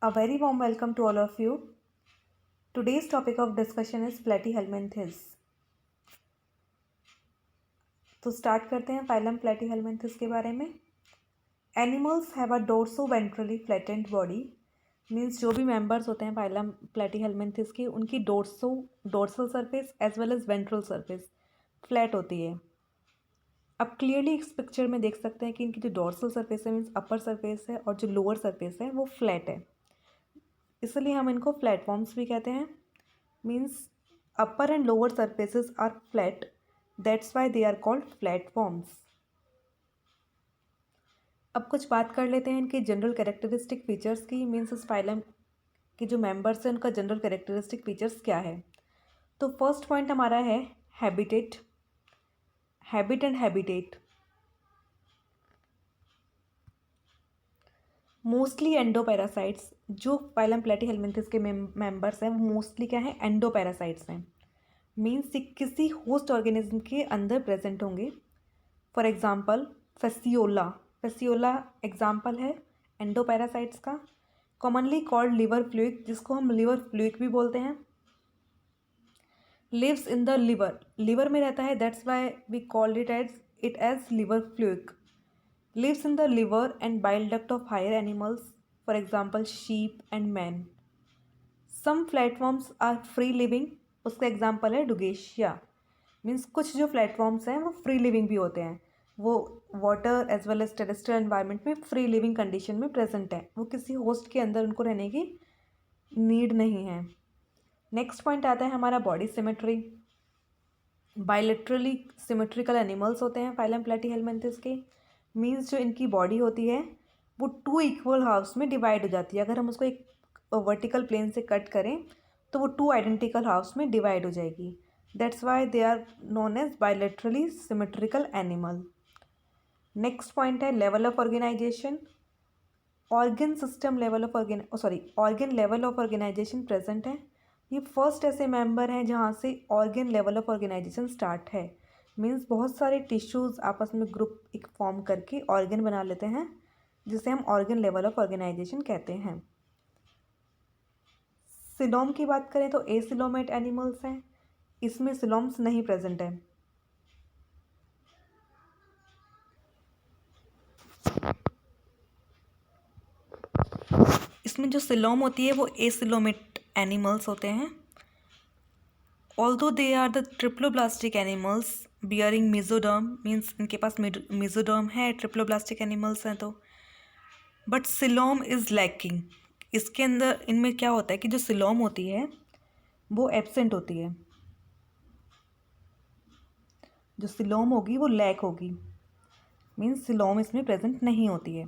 A very warm welcome to all of you. Today's topic of discussion is platyhelminthes. तो start करते हैं phylum platyhelminthes के बारे में. Animals have a dorsoventrally flattened body. Means जो भी members होते हैं फाइलम प्लेटीहेलमिन्थिस की, उनकी dorsal surface as well as ventral surface flat होती है. अब क्लियरली इस पिक्चर में देख सकते हैं कि इनकी जो डोर्सल सरफेस है मीन्स अपर सरफेस है और जो लोअर सरफेस है वो फ्लैट है. इसलिए हम इनको प्लेटफॉर्म्स भी कहते हैं. Means upper and lower surfaces are flat, that's why they are called platforms. अब कुछ बात कर लेते हैं इनके जनरल कैरेक्टरिस्टिक फीचर्स की. मीन्स इस फाइलम के जो मेंबर्स हैं उनका जनरल कैरेक्टरिस्टिक फीचर्स क्या है. तो फर्स्ट पॉइंट हमारा है habitat. Habit and habitat mostly endoparasites. जो फाइलम प्लेटीहेलमिन्थिस के मेंबर्स हैं वो मोस्टली क्या है, एंडोपैरासाइट्स हैं. मीन्स किसी होस्ट ऑर्गेनिज्म के अंदर प्रेजेंट होंगे. For example Fasciola. Fasciola example है एंडोपैरासाइट्स का. कॉमनली कॉल्ड लिवर फ्लूइक, जिसको हम लिवर फ्लूइक भी बोलते हैं. Lives in the liver. Liver में रहता है, that's why we called it as liver fluke. Lives in the liver and bile duct of higher animals, for example sheep and men. Some flatworms are free living. उसका example है डुगेशिया. Means कुछ जो platforms हैं वो free living भी होते हैं. वो water as well as terrestrial environment में फ्री लिविंग कंडीशन में प्रेजेंट है. वो किसी होस्ट के अंदर उनको रहने की नीड नहीं है. नेक्स्ट पॉइंट आता है हमारा body symmetry. Bilaterally symmetrical animals होते हैं फाइलम प्लेटीहेलमिन्थिस के. मीन्स जो इनकी बॉडी होती है वो 2 इक्वल हाफ्स में डिवाइड हो जाती है. अगर हम उसको एक वर्टिकल प्लेन से कट करें तो वो 2 आइडेंटिकल हाफ्स में डिवाइड हो जाएगी. That's why they are known as bilaterally symmetrical animal. Next point है level of organization. Organ system level of organ level of organization present है. ये फर्स्ट ऐसे मेंबर हैं जहाँ से organ level of organization start है. मीन्स बहुत सारे टिश्यूज़ आपस में ग्रुप एक फॉर्म करके ऑर्गन बना लेते हैं, जिसे हम ऑर्गन लेवल ऑफ ऑर्गेनाइजेशन कहते हैं. सिलोम की बात करें तो एसिलोमेट एनिमल्स हैं. इसमें सिलोम्स नहीं प्रेजेंट है. इसमें जो सिलोम होती है वो एसिलोमेट एनिमल्स होते हैं. Although they are the triploblastic animals bearing mesoderm. Means इनके पास मेसोडर्म है, ट्रिप्लोब्लास्टिक एनिमल्स हैं तो. But coelom is lacking. इसके अंदर इनमें क्या होता है कि जो सिलोम होती है वो एब्सेंट होती है. जो सिलोम होगी वो लैक होगी. मीन्स सिलोम इसमें प्रेजेंट नहीं होती है.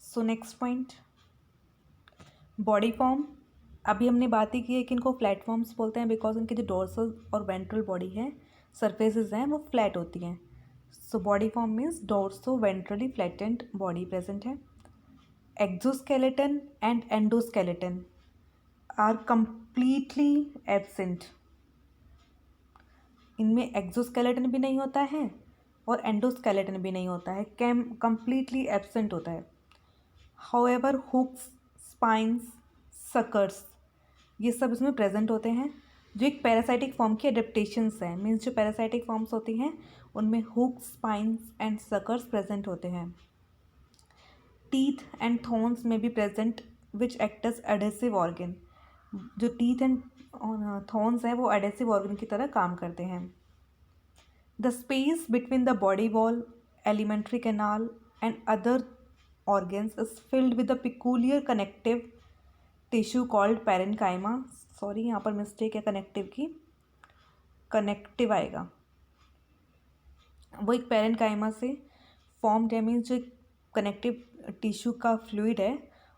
So next point body form. अभी हमने बात ही की है कि इनको प्लेटफॉर्म्स बोलते हैं बिकॉज इनकी जो डोर्सल और वेंट्रल बॉडी है, सरफेसेस हैं, वो फ्लैट होती हैं. So body form means dorsoventrally flattened body present है. Exoskeleton and endoskeleton are completely absent. इनमें एक्सोस्केलेटन भी नहीं होता है और एंडोस्केलेटन भी नहीं होता है. कंप्लीटली एब्सेंट होता है. हाउएवर हुक्स, स्पाइंस, सकर्स ये सब इसमें प्रेजेंट होते हैं, जो एक पैरासाइटिक फॉर्म की एडेप्टेशंस हैं. मीन्स जो पैरासाइटिक फॉर्म्स होती हैं उनमें hooks, spines and suckers present होते हैं. टीथ एंड थॉर्न्स में भी present which act as adhesive organ. जो टीथ एंड थॉर्न्स हैं वो एडेसिव ऑर्गन की तरह काम करते हैं. The space between the body wall, alimentary canal and other organs is filled with a peculiar connective tissue called parenchyma. Sorry यहाँ पर मिस्टेक है कनेक्टिव की, कनेक्टिव आएगा. वो एक पेरेनकाइमा से फॉर्म है. मीन्स जो कनेक्टिव टिश्यू का फ्लूइड है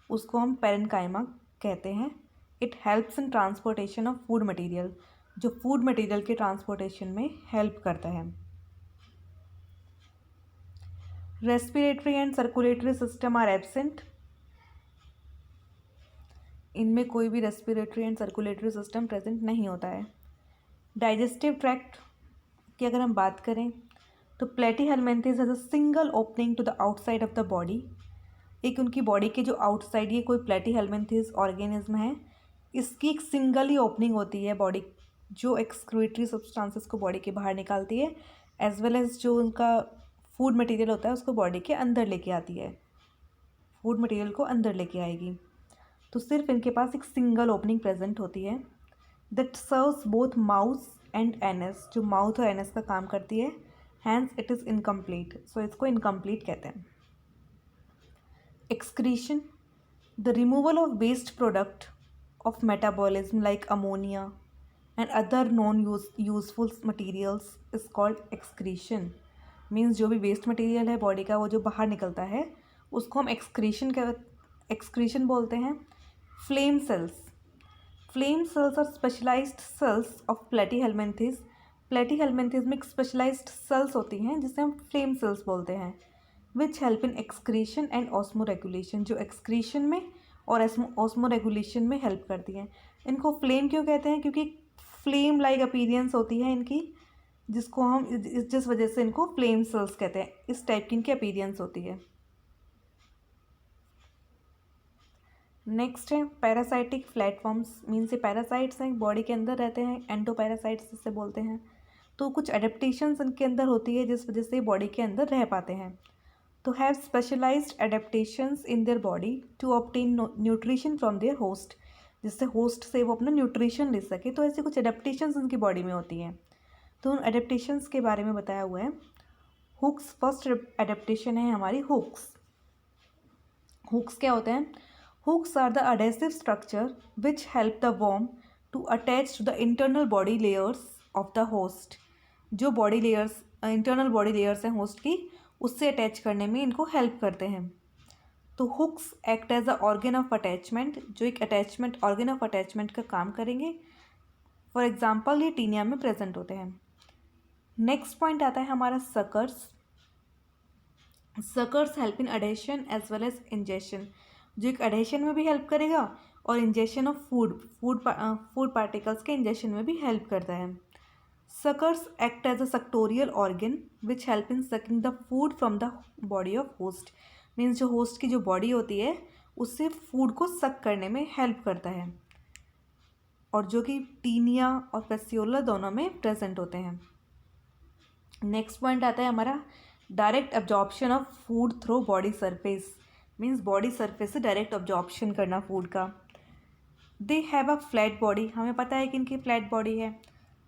उसको हम पेरेनकाइमा कहते हैं. It helps in transportation of food material. जो फूड मटेरियल के ट्रांसपोर्टेशन में हेल्प करता है. Respiratory and circulatory system are absent. इनमें कोई भी respiratory and circulatory system present नहीं होता है. डाइजेस्टिव ट्रैक्ट की अगर हम बात करें तो Platyhelminthes has a single opening to the outside of the body. एक उनकी बॉडी के जो आउटसाइड ये कोई प्लेटीहेल्मिन्थेस ऑर्गेनिज्म है, इसकी एक सिंगल ही ओपनिंग होती है बॉडी, जो एक्सक्रीटरी सब्सटेंसेस को बॉडी के बाहर निकालती है, एज वेल एज जो उनका फूड मटेरियल होता है उसको बॉडी के अंदर लेके आती है, फूड मटेरियल को अंदर लेके आएगी। तो सिर्फ इनके पास एक सिंगल ओपनिंग प्रेजेंट होती है that serves both mouth and anus, जो माउथ और एनस का काम करती है, hence it is incomplete, so इसको इनकम्प्लीट कहते हैं। Excretion, the removal of waste product of metabolism like ammonia and other non useful materials is called excretion. Means जो भी वेस्ट मटेरियल है बॉडी का वो जो बाहर निकलता है उसको हम एक्सक्रीशन बोलते हैं। Flame cells, flame cells are specialized cells of platyhelminthes. Platyhelminthes में एक स्पेशलाइज्ड सेल्स होती हैं जिसे हम फ्लेम सेल्स बोलते हैं, विच help in excretion and osmo regulation, जो एक्सक्रीशन में और ऑस्मो रेगुलेशन में हेल्प करती हैं। इनको फ्लेम क्यों कहते हैं? क्योंकि फ्लेम लाइक अपीयरेंस होती है इनकी, जिसको हम जिस वजह से इनको फ्लेम सेल्स कहते हैं। इस टाइप की इनकी अपीयरेंस होती है। नेक्स्ट है पैरासाइटिक प्लेटफॉर्म्स, मीन्स ये पैरासाइट्स हैं, बॉडी के अंदर रहते हैं, एंडोपैरासाइट्स जिसे बोलते हैं। तो कुछ एडेप्टेशंस इनके अंदर होती है जिस वजह से बॉडी के अंदर रह पाते हैं। तो have specialized adaptations in their body to obtain nutrition from their host, जिससे होस्ट से वो अपना न्यूट्रिशन ले सके। तो ऐसे कुछ एडेप्टेशंस उनकी बॉडी में होती हैं। तो उन एडेप्टेशंस के बारे में बताया हुआ है। हुक्स, फर्स्ट एडेप्टेशन है हमारी हुक्स। हुक्स क्या होते हैं? Hooks are the adhesive structure which help the worm to attach to the internal body layers of the host. जो body layers, internal body layers हैं होस्ट की, उससे अटैच करने में इनको हेल्प करते हैं। तो hooks act as a organ of attachment, जो एक अटैचमेंट, ऑर्गन ऑफ अटैचमेंट का काम करेंगे। फॉर एग्जाम्पल ये टीनिया में प्रेजेंट होते हैं। नेक्स्ट पॉइंट आता है हमारा suckers. Suckers help in adhesion as well as ingestion, जो एक अडेशन में भी हेल्प करेगा और इंजेशन ऑफ फूड पार्टिकल्स के इंजेशन में भी हेल्प करता है। Suckers act as a suctorial organ which help in sucking the food from the body of host. Means जो होस्ट की जो बॉडी होती है उससे फूड को सक करने में हेल्प करता है, और जो कि टीनिया और फेसियोला दोनों में प्रेजेंट होते हैं। नेक्स्ट पॉइंट आता है हमारा direct absorption of food through body surface, means body surface से डायरेक्ट एब्जॉर्प्शन करना फूड का। They have a flat body, हमें पता है कि इनकी फ्लैट बॉडी है।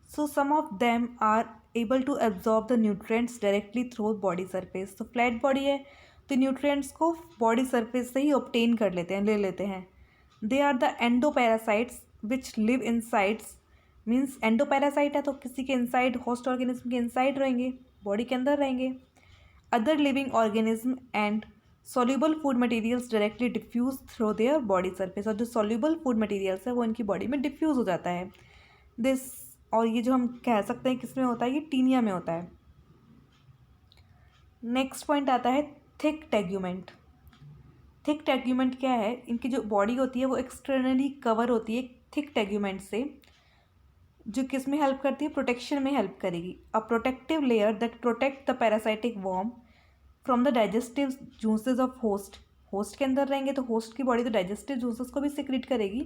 So some of them are able to absorb the nutrients directly through body surface. तो फ्लैट बॉडी है तो न्यूट्रिएंट्स को बॉडी सरफेस से ही ऑब्टेन कर लेते हैं, ले लेते हैं। They are the endoparasites which live insides, means endoparasite है तो किसी के इनसाइड, होस्ट ऑर्गेनिज्म के इनसाइड रहेंगे, बॉडी के अंदर रहेंगे। Other living organism and soluble food materials directly diffuse through their body surface, और जो सॉल्यूबल फूड मटेरियल्स है वो इनकी बॉडी में डिफ्यूज हो जाता है। दिस, और ये जो हम कह सकते हैं किस में होता है, ये टीनिया में होता है। नेक्स्ट पॉइंट आता है थिक टेग्यूमेंट। थिक टेग्यूमेंट क्या है? इनकी जो बॉडी होती है वो एक्सटर्नली कवर होती है थिक टेग्यूमेंट से, जो किस में हेल्प करती है? प्रोटेक्शन में हेल्प करेगी। A protective layer that protect the parasitic worm from the digestive juices of host. Host के अंदर रहेंगे तो होस्ट की बॉडी तो डाइजेस्टिव जूसेस को भी सिक्रीट करेगी,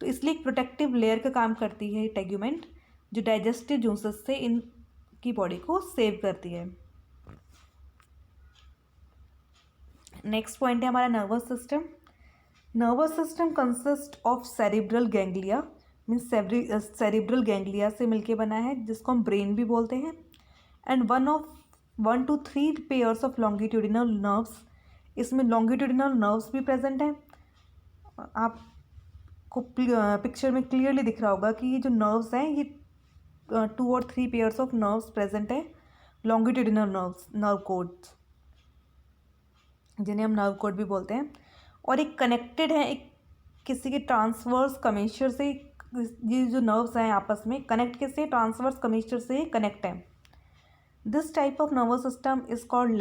तो इसलिए एक प्रोटेक्टिव लेयर का काम करती है टेग्यूमेंट, जो डाइजेस्टिव जूसेस से इनकी बॉडी को सेव करती है। नेक्स्ट पॉइंट है हमारा nervous system. Nervous system consist of cerebral ganglia, means cerebral ganglia से मिलके बना है, जिसको हम ब्रेन भी बोलते हैं। And 1 to 3 pairs of longitudinal nerves, इसमें लॉन्गिट्यूडिनल नर्व्स भी प्रेजेंट हैं। आपको पिक्चर में क्लियरली दिख रहा होगा कि ये जो नर्व्स हैं ये 2 और 3 पेयर्स ऑफ नर्व्स प्रेजेंट है, लॉन्गिट्यूडिनल नर्व्स, नर्व कोड्स, जिन्हें हम नर्व कोड भी बोलते हैं। और एक कनेक्टेड है एक किसी के ट्रांसवर्स कमेशर से, ये जो नर्व्स हैं आपस में कनेक्ट किससे? ट्रांसवर्स कमेशर से कनेक्ट है। This type of nervous system is called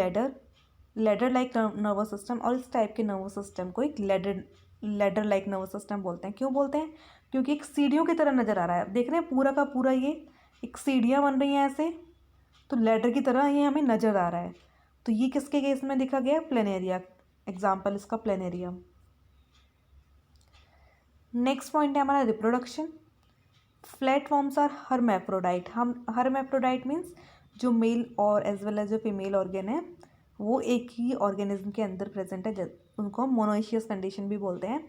ladder like nervous system, और इस टाइप के नर्वस सिस्टम को एक लैडर लाइक नर्वस सिस्टम बोलते हैं। क्यों बोलते हैं? क्योंकि एक सीढ़ियों की तरह नज़र आ रहा है। देख रहे हैं पूरा का पूरा ये एक सीढ़ियाँ बन रही हैं ऐसे, तो लैडर की तरह ये हमें नज़र आ रहा है। तो ये किसके केस में देखा गया? प्लेनेरिया, एग्जाम्पल इसका प्लेनेरियम। नेक्स्ट पॉइंट है हमारा reproduction. Flat forms are hermaphrodite. हम हर्मैफ्रोडाइट मीन्स जो मेल और एज वेल एज जो फीमेल ऑर्गेन है वो एक ही ऑर्गेनिज्म के अंदर प्रेजेंट है, उनको हम मोनोइशियस कंडीशन भी बोलते हैं।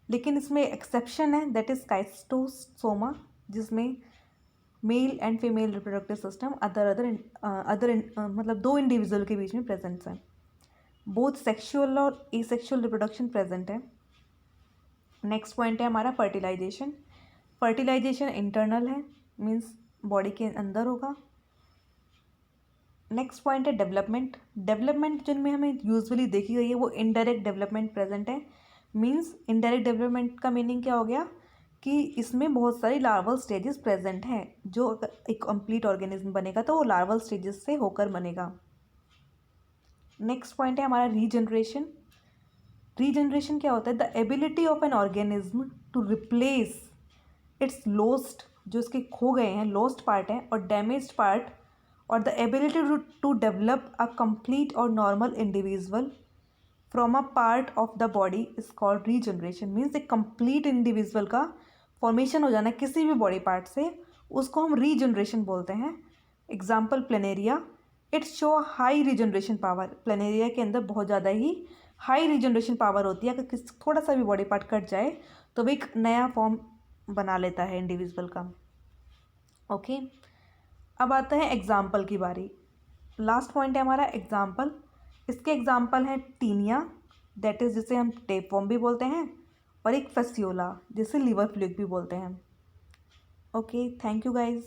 लेकिन इसमें एक्सेप्शन है, दैट इज काइस्टोसोमा, जिसमें male and female reproductive system other मतलब दो इंडिविजुअल के बीच में प्रेजेंट है। बोथ सेक्सुअल और एसेक्सुअल रिप्रोडक्शन प्रेजेंट है। नेक्स्ट पॉइंट है हमारा फर्टिलाइजेशन। फर्टिलाइजेशन इंटरनल है, मीन्स बॉडी के अंदर होगा। नेक्स्ट पॉइंट है डेवलपमेंट। डेवलपमेंट जिनमें हमें यूजुअली देखी गई है वो इनडायरेक्ट डेवलपमेंट प्रेजेंट है। मीन्स इनडायरेक्ट डेवलपमेंट का मीनिंग क्या हो गया कि इसमें बहुत सारी लार्वल स्टेजेस प्रेजेंट हैं। जो अगर एक कंप्लीट ऑर्गेनिज्म बनेगा तो वो लार्वल स्टेजेस से होकर बनेगा। नेक्स्ट पॉइंट है हमारा रीजनरेशन। रीजनरेशन क्या होता है? The ability of an organism to replace its lost, जो इसके खो गए हैं लॉस्ट पार्ट है और डैमेज्ड पार्ट, और the ability to develop a complete और normal individual from a part of the body is called regeneration. Means एक कंप्लीट इंडिविजुअल का फॉर्मेशन हो जाना किसी भी बॉडी पार्ट से, उसको हम रीजनरेशन बोलते हैं। Example planaria, it's show high regeneration power. Planaria के अंदर बहुत ज़्यादा ही हाई रीजनरेशन पावर होती है। अगर थोड़ा सा भी बॉडी पार्ट कट जाए तो वो एक नया फॉर्म बना लेता है इंडिविजुअल का। ओके, अब आता है एग्जाम्पल की बारी। लास्ट पॉइंट है हमारा एग्जाम्पल। इसके एग्जाम्पल हैं टीनिया, दैट इज़ जिसे हम टेपवॉर्म भी बोलते हैं, और एक फेसियोला जिसे लिवर फ्लूक भी बोलते हैं। Okay, thank you guys.